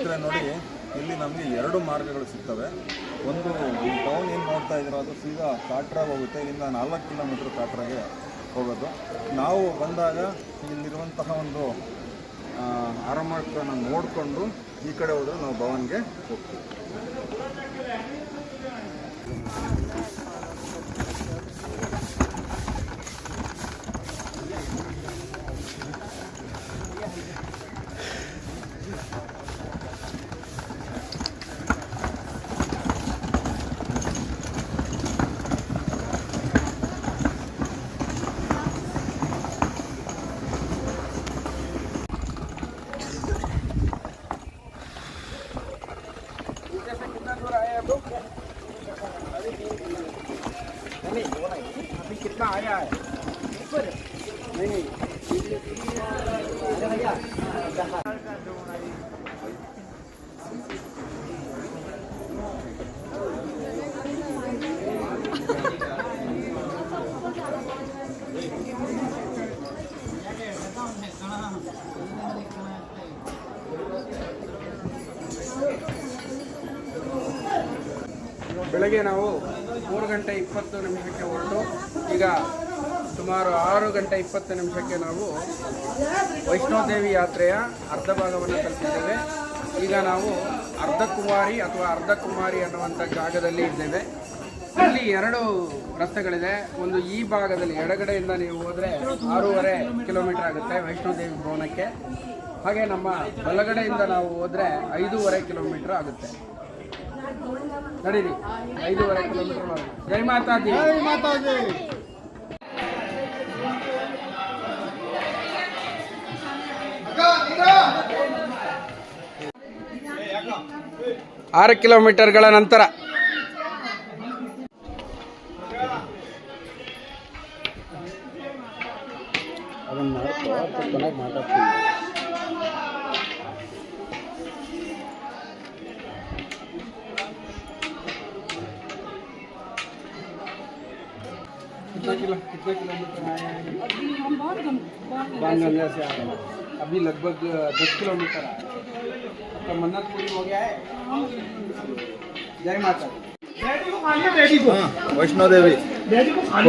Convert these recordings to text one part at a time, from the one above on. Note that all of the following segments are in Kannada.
ಸ್ನೇಹಿತರೆ ನೋಡಿ, ಇಲ್ಲಿ ನಮಗೆ 2 ಮಾರ್ಗಗಳು ಸಿಗ್ತವೆ. ಒಂದು ಈ ಟೌನ್ ಏನು ನೋಡ್ತಾ ಇದ್ದೀರೋ ಅದು ಸೀದಾ ಕಾಟ್ರಾಗೆ ಹೋಗುತ್ತೆ. ಇಲ್ಲಿಂದ 4 ಕಿಲೋಮೀಟ್ರ್ ಕಾಟ್ರಾಗೆ ಹೋಗೋದು. ನಾವು ಬಂದಾಗ ಇಲ್ಲಿರುವಂತಹ ಒಂದು ಆರಾಮಕ್ಕನ್ನು ನೋಡಿಕೊಂಡು ಈ ಕಡೆ ಹೋದರೆ ನಾವು ಭವನ್ಗೆ ಹೋಗ್ತೀವಿ. कितना आया है? नहीं ಬೆಳಗ್ಗೆ ನಾವು 3 ಗಂಟೆ 20 ನಿಮಿಷಕ್ಕೆ ಹೊರಟು ಈಗ ಸುಮಾರು 6 ಗಂಟೆ 20 ನಿಮಿಷಕ್ಕೆ ನಾವು ವೈಷ್ಣೋದೇವಿ ಯಾತ್ರೆಯ ಅರ್ಧ ಭಾಗವನ್ನು ತಲುಪಿದ್ದೇವೆ. ಈಗ ನಾವು ಅರ್ಧಕುಮಾರಿ ಅಥವಾ ಅರ್ಧಕುಮಾರಿ ಅನ್ನುವಂಥ ಜಾಗದಲ್ಲಿ ಇದ್ದೇವೆ. ಇಲ್ಲಿ 2 ರಸ್ತೆಗಳಿದೆ. ಒಂದು ಈ ಭಾಗದಲ್ಲಿ ಎಡಗಡೆಯಿಂದ ನೀವು ಹೋದರೆ 6.5 ಕಿಲೋಮೀಟರ್ ಆಗುತ್ತೆ ವೈಷ್ಣೋದೇವಿ ಭವನಕ್ಕೆ. ಹಾಗೆ ನಮ್ಮ ಬಲಗಡೆಯಿಂದ ನಾವು ಹೋದರೆ 5.5 ಕಿಲೋಮೀಟರ್ ಆಗುತ್ತೆ. ನಡೀರಿ, 5.5 ಕಿಲೋಮೀಟರ್. ಜೈ ಮಾತಾಜಿ, ಜೈ ಮಾತಾಜಿ. ಆರು ಕಿಲೋಮೀಟರ್ಗಳ ನಂತರ ಮಾತಾಡ್ತೀನಿ. कितना किलोमीटर आए हैं? अभी हम बाणगंगा से आ रहे हैं. अभी लगभग 10 किलोमीटर आए. आपका मन्नत पूरी हो गया है. जय माता. ವೈಷ್ಣೋದೇವಿ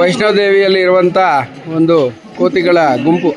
ವೈಷ್ಣೋದೇವಿಯಲ್ಲಿ ಇರುವಂಥ ಒಂದು ಕೋತಿಗಳ ಗುಂಪು.